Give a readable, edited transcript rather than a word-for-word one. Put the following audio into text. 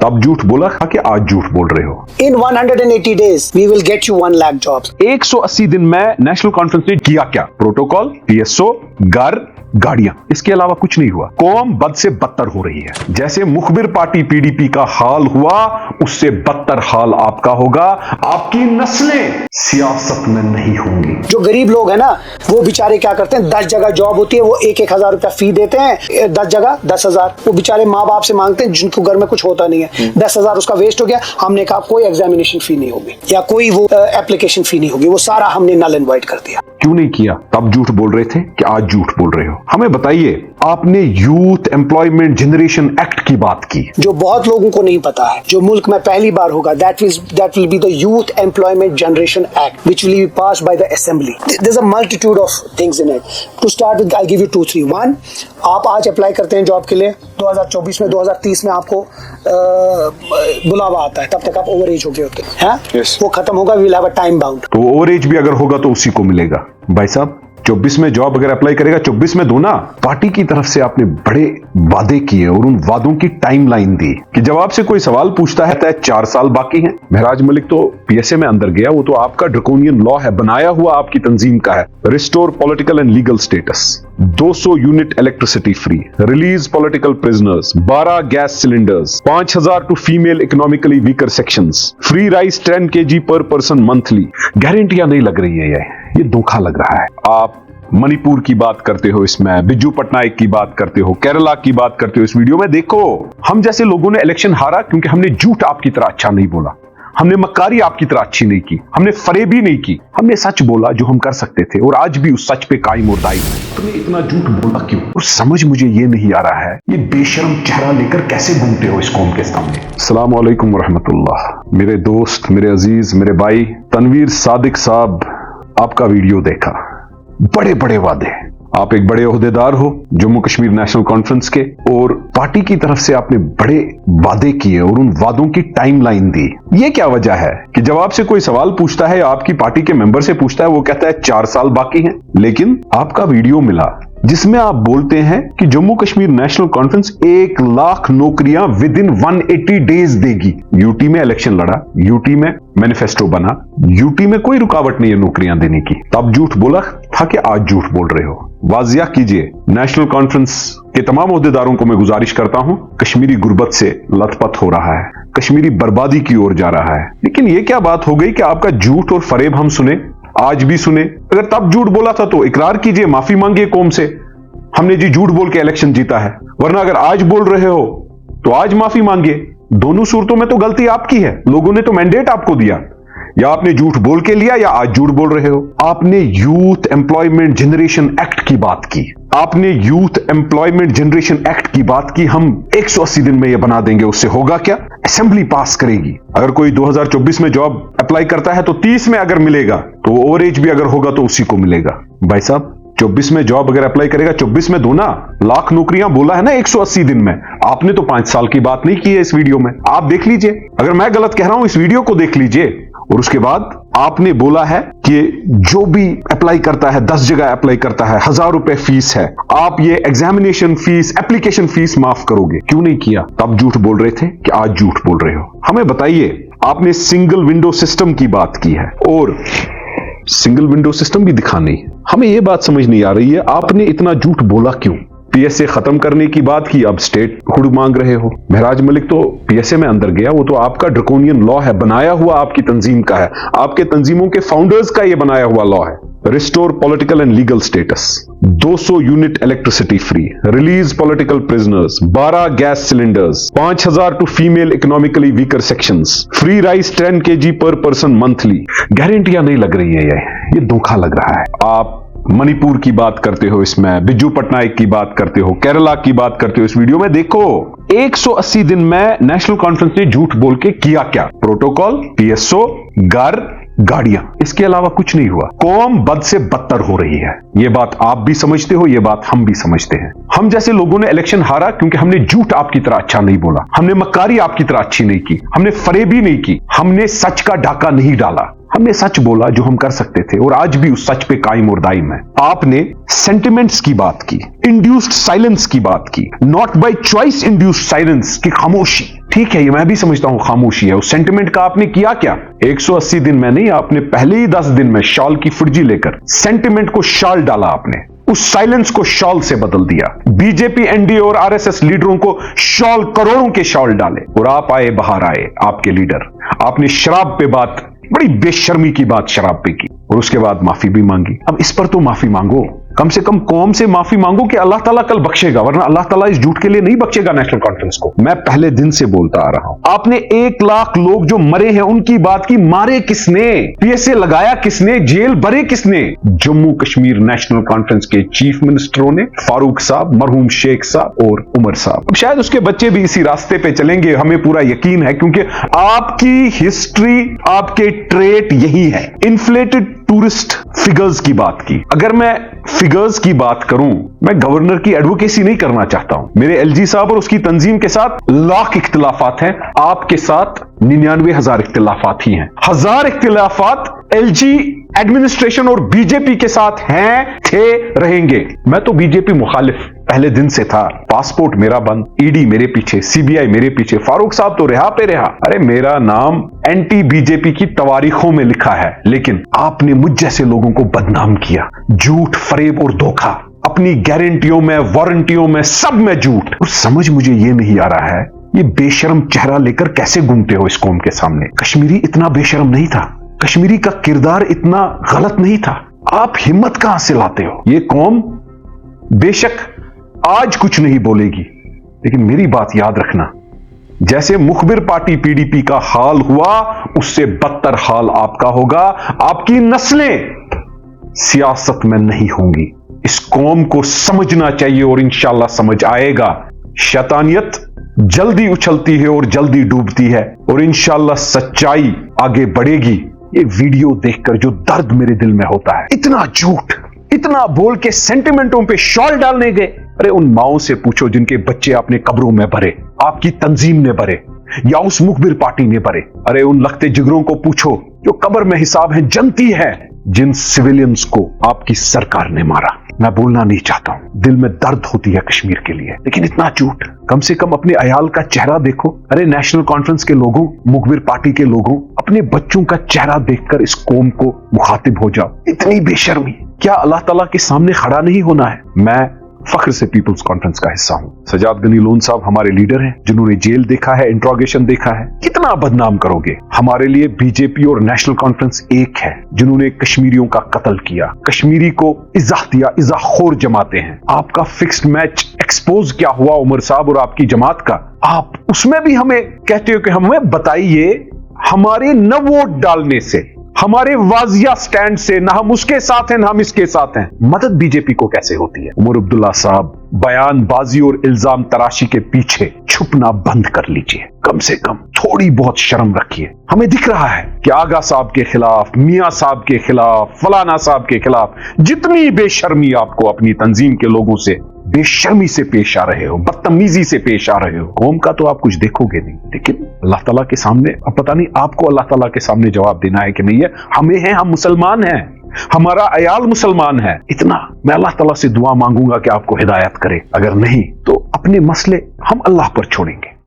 तब झूठ बोला था कि आज झूठ बोल रहे हो। In 180 days, we will get you 1 lakh jobs. 180 दिन में नेशनल कॉन्फ्रेंस ने किया क्या? प्रोटोकॉल, PSO, घर, गाड़ियां, इसके अलावा कुछ नहीं हुआ। कौम बद से बदतर हो रही है। जैसे मुखबिर पार्टी PDP का हाल हुआ, उससे बदतर हाल आपका होगा। आपकी नस्लें सियासत में नहीं होंगी। जो गरीब लोग हैं ना, वो बेचारे क्या करते हैं, 10 जगह जॉब होती है, वो 1-1 हजार रुपया फी देते हैं, 10 जगह 10,000। वो बेचारे माँ बाप से मांगते हैं जिनको घर में कुछ होता नहीं है। 10,000 उसका वेस्ट हो गया। हमने कहा कोई एग्जामिनेशन फी नहीं होगी या कोई वो एप्लीकेशन फी नहीं होगी, वो सारा हमने नल एंड वाइड कर दिया। क्यों नहीं किया? तब झूठ बोल रहे थे कि आज झूठ बोल रहे हो। हमें बताइए, आपने यूथ एम्प्लॉयमेंट जनरेशन एक्ट की बात की, जो बहुत लोगों को नहीं पता है, जो मुल्क में पहली बार होगा, that will be the Youth Employment Generation Act, which will be passed by the Assembly. There's a multitude of things in it. To start with, I'll give you 2-3. One, आप आज अप्लाई करते हैं जॉब के लिए, 2024 में 2030 में आपको बुलावा आता है, तब तक आप ओवर एज हो गए होते हैं। yes. वो खत्म होगा, we'll have a time bound. तो ओवर एज भी अगर होगा तो उसी को मिलेगा। भाई साहब, 24 में जॉब अगर अप्लाई करेगा, 24 में दो ना। पार्टी की तरफ से आपने बड़े वादे किए और उन वादों की टाइमलाइन दी कि जब आपसे कोई सवाल पूछता है तो 4 साल बाकी हैं। महराज मलिक तो PSA में अंदर गया, वो तो आपका ड्रकोनियन लॉ है, बनाया हुआ आपकी तंजीम का है। Restore political and legal status, 200 unit electricity free, release political prisoners, 12 gas cylinders, 5,000 to female economically weaker sections, free rice 10 kg per person monthly. गारंटियां नहीं लग रही है, ये धोखा लग रहा है। आप मणिपुर की बात करते हो, इसमें बिजू पटनायक की बात करते हो, केरला की बात करते हो। इस वीडियो में देखो, हम जैसे लोगों ने इलेक्शन हारा क्योंकि हमने झूठ आपकी तरह अच्छा नहीं बोला, हमने मक्कारी आपकी तरह अच्छी नहीं की, हमने फरेबी नहीं की, हमने सच बोला जो हम कर सकते थे और आज भी उस सच पे कायम और दायम है। तुमने इतना झूठ बोला क्यों? और समझ मुझे ये नहीं आ रहा है, ये बेशर्म चेहरा लेकर कैसे घूमते हो इस कौम के सामने। अस्सलाम वालेकुम वरहमतुल्लाह। मेरे दोस्त, मेरे अजीज, मेरे भाई तनवीर सादिक साहब, आपका वीडियो देखा, बड़े बड़े वादे। आप एक बड़े ओहदेदार हो जम्मू कश्मीर नेशनल कॉन्फ्रेंस के, और पार्टी की तरफ से आपने बड़े वादे किए और उन वादों की टाइमलाइन दी। ये क्या वजह है कि जब आपसे कोई सवाल पूछता है, आपकी पार्टी के मेंबर से पूछता है, वो कहता है 4 साल बाकी हैं। लेकिन आपका वीडियो मिला जिसमें आप बोलते हैं कि जम्मू कश्मीर नेशनल कॉन्फ्रेंस 1 लाख नौकरियां विद इन 180 डेज देगी। यूटी में इलेक्शन लड़ा, यूटी में मैनिफेस्टो बना, यूटी में कोई रुकावट नहीं है नौकरियां देने की। तब झूठ बोला था कि आज झूठ बोल रहे हो। वाजिया कीजिए। नेशनल कॉन्फ्रेंस के तमाम ओहदेदारों को मैं गुजारिश करता हूं, कश्मीरी गुर्बत से लथपथ हो रहा है, कश्मीरी बर्बादी की ओर जा रहा है। लेकिन यह क्या बात हो गई कि आपका झूठ और फरेब हम सुने, आज भी सुने। अगर तब झूठ बोला था तो इकरार कीजिए, माफी मांगिए कौम से, हमने जी झूठ बोल के इलेक्शन जीता है। वरना अगर आज बोल रहे हो तो आज माफी मांगिए। दोनों सूरतों में तो गलती आपकी है, लोगों ने तो मैंडेट आपको दिया। या आपने झूठ बोल के लिया या आज झूठ बोल रहे हो। आपने यूथ एम्प्लॉयमेंट जनरेशन एक्ट की बात की, आपने यूथ एम्प्लॉयमेंट जनरेशन एक्ट की बात की, हम 180 दिन में यह बना देंगे। उससे होगा क्या? असेंबली पास करेगी। अगर कोई 2024 में जॉब अप्लाई करता है तो 30 में अगर मिलेगा, तो ओवर एज भी अगर होगा तो उसी को मिलेगा। भाई साहब, 24 में जॉब अगर अप्लाई करेगा, 24 में दो ना। लाख नौकरियां बोला है ना 180 दिन में। आपने तो 5 साल की बात नहीं की है इस वीडियो में। आप देख लीजिए, अगर मैं गलत कह रहा हूं इस वीडियो को देख लीजिए। और उसके बाद आपने बोला है कि जो भी अप्लाई करता है, 10 जगह अप्लाई करता है, 1000 रुपए फीस है, आप ये एग्जामिनेशन फीस, एप्लीकेशन फीस माफ करोगे। क्यों नहीं किया? तब झूठ बोल रहे थे कि आज झूठ बोल रहे हो। हमें बताइए, आपने सिंगल विंडो सिस्टम की बात की है और सिंगल विंडो सिस्टम भी दिखानी। हमें यह बात समझ नहीं आ रही है, आपने इतना झूठ बोला क्यों? PSA खत्म करने की बात की, अब स्टेट हुड मांग रहे हो। महराज मलिक तो PSA में अंदर गया, वो तो आपका ड्रकोनियन लॉ है, बनाया हुआ आपकी तंजीम का है, आपके तंजीमों के फाउंडर्स का यह बनाया हुआ लॉ है। Restore political and legal status, 200 unit electricity free, release political prisoners, 12 gas cylinders, 5,000 to female economically weaker sections, free rice 10 kg per person monthly. गारंटियां नहीं लग रही है, ये धोखा लग रहा है। आप मणिपुर की बात करते हो, इसमें बिजू पटनायक की बात करते हो, केरला की बात करते हो। इस वीडियो में देखो, 180 दिन में नेशनल कॉन्फ्रेंस ने झूठ बोल के किया क्या? प्रोटोकॉल, PSO, घर, गाड़ियां, इसके अलावा कुछ नहीं हुआ। कौम बद से बदतर हो रही है। ये बात आप भी समझते हो, ये बात हम भी समझते हैं। हम जैसे लोगों ने इलेक्शन हारा क्योंकि हमने झूठ आपकी तरह अच्छा नहीं बोला, हमने मक्कारी आपकी तरह अच्छी नहीं की, हमने फरेबी नहीं की, हमने सच का डाका नहीं डाला, हमने सच बोला जो हम कर सकते थे और आज भी उस सच पे कायम और दायम है। आपने सेंटिमेंट्स की बात की, इंड्यूस्ड साइलेंस की बात की, not by choice induced silence की खामोशी। ठीक है, ये मैं भी समझता हूं खामोशी है। उस सेंटिमेंट का आपने किया क्या? 180 दिन में नहीं, आपने पहले ही 10 दिन में शॉल की फुर्जी लेकर सेंटिमेंट को शॉल डाला। आपने उस साइलेंस को शॉल से बदल दिया। बीजेपी, एनडीए और आरएसएस लीडरों को शॉल, करोड़ों के शॉल डाले और आप आए, बाहर आए आपके लीडर। आपने शराब पे बात, बड़ी बेशर्मी की बात शराब पे की और उसके बाद माफी भी मांगी। अब इस पर तो माफी मांगो, कम से कम कौम से माफी मांगो कि अल्लाह ताला कल बख्शेगा, वरना अल्लाह ताला इस झूठ के लिए नहीं बख्शेगा नेशनल कॉन्फ्रेंस को। मैं पहले दिन से बोलता आ रहा हूं, आपने 1 लाख लोग जो मरे हैं उनकी बात की, मारे किसने, पीएसए लगाया किसने, जेल भरे किसने? जम्मू कश्मीर नेशनल कॉन्फ्रेंस के चीफ मिनिस्टरों ने, फारूक साहब, मरहूम शेख साहब और उमर साहब। अब शायद उसके बच्चे भी इसी रास्ते पे चलेंगे, हमें पूरा यकीन है, क्योंकि आपकी हिस्ट्री, आपके ट्रेट यही है। इन्फ्लेटेड टूरिस्ट फिगर्स की बात की। अगर मैं फिगर्स की बात करूं, मैं गवर्नर की एडवोकेसी नहीं करना चाहता हूं। मेरे एलजी साहब और उसकी तंजीम के साथ लाख इख्तिलाफात हैं, आपके साथ 99,000 इख्तिलाफात ही हैं। 1000 इख्तिलाफात एलजी एडमिनिस्ट्रेशन और बीजेपी के साथ हैं, थे, रहेंगे। मैं तो बीजेपी मुखालिफ पहले दिन से था। पासपोर्ट मेरा बंद, ईडी मेरे पीछे, सीबीआई मेरे पीछे, फारूक साहब तो रिहा पे रिहा। अरे मेरा नाम एंटी बीजेपी की तवारीखों में लिखा है, लेकिन आपने मुझ जैसे लोगों को बदनाम किया। झूठ, फरेब और धोखा, अपनी गारंटियों में, वारंटियों में, सब में झूठ। और समझ मुझे ये नहीं आ रहा है, ये बेशरम चेहरा लेकर कैसे घूमते हो इस कौम के सामने? कश्मीरी इतना बेशरम नहीं था, कश्मीरी का किरदार इतना गलत नहीं था। आप हिम्मत कहां से लाते हो? ये कौम बेशक आज कुछ नहीं बोलेगी, लेकिन मेरी बात याद रखना, जैसे मुखबिर पार्टी पीडीपी का हाल हुआ, उससे बदतर हाल आपका होगा। आपकी नस्लें सियासत में नहीं होंगी। इस कौम को समझना चाहिए और इंशाल्लाह समझ आएगा। शैतानियत जल्दी उछलती है और जल्दी डूबती है, और इंशाल्लाह सच्चाई आगे बढ़ेगी। ये वीडियो देखकर जो दर्द मेरे दिल में होता है, इतना झूठ, इतना बोल के सेंटिमेंटों पे शॉल डालने गए। अरे उन माओं से पूछो जिनके बच्चे आपने कब्रों में भरे, आपकी तंजीम ने भरे या उस मुखबिर पार्टी ने भरे। अरे उन लखते जिगरों को पूछो जो कब्र में हिसाब है जनती है, जिन सिविलियंस को आपकी सरकार ने मारा। मैं बोलना नहीं चाहता हूं, दिल में दर्द होती है कश्मीर के लिए, लेकिन इतना झूठ, कम से कम अपने अयाल का चेहरा देखो। अरे नेशनल कॉन्फ्रेंस के लोगों, मुखबिर पार्टी के लोगों, अपने बच्चों का चेहरा देखकर इस कौम को मुखातिब हो जाओ। इतनी बेशर्मी, क्या अल्लाह ताला के सामने खड़ा नहीं होना है? मैं फख्र से पीपल्स कॉन्फ्रेंस का हिस्सा हूं। सजाद गनी लोन साहब हमारे लीडर हैं, जिन्होंने जेल देखा है, इंट्रोगेशन देखा है। कितना बदनाम करोगे? हमारे लिए बीजेपी और नेशनल कॉन्फ्रेंस एक है, जिन्होंने कश्मीरियों का कत्ल किया, कश्मीरी को इज़्ज़ा दिया, इज़्ज़ाखोर जमाते हैं। आपका फिक्स्ड मैच एक्सपोज क्या हुआ उमर साहब और आपकी जमात का? आप उसमें भी हमें कहते हो कि हमें बताइए, हमारे न वोट डालने से, हमारे वाजिया स्टैंड से, ना हम उसके साथ हैं ना हम इसके साथ हैं, मदद बीजेपी को कैसे होती है? उमर अब्दुल्ला साहब, बयानबाजी और इल्जाम तराशी के पीछे छुपना बंद कर लीजिए। कम से कम थोड़ी बहुत शर्म रखिए। हमें दिख रहा है कि आगा साहब के खिलाफ, मियां साहब के खिलाफ, फलाना साहब के खिलाफ जितनी बेशर्मी आपको अपनी तंजीम के लोगों से बेशर्मी से पेश आ रहे हो, बदतमीजी से पेश आ रहे हो, कौम का तो आप कुछ देखोगे नहीं। लेकिन अल्लाह ताला के सामने, अब पता नहीं आपको अल्लाह ताला के सामने जवाब देना है कि नहीं है। हमें है, हम मुसलमान हैं, हमारा अयाल मुसलमान है। इतना मैं अल्लाह ताला से दुआ मांगूंगा कि आपको हिदायत करे, अगर नहीं तो अपने मसले हम अल्लाह पर छोड़ेंगे।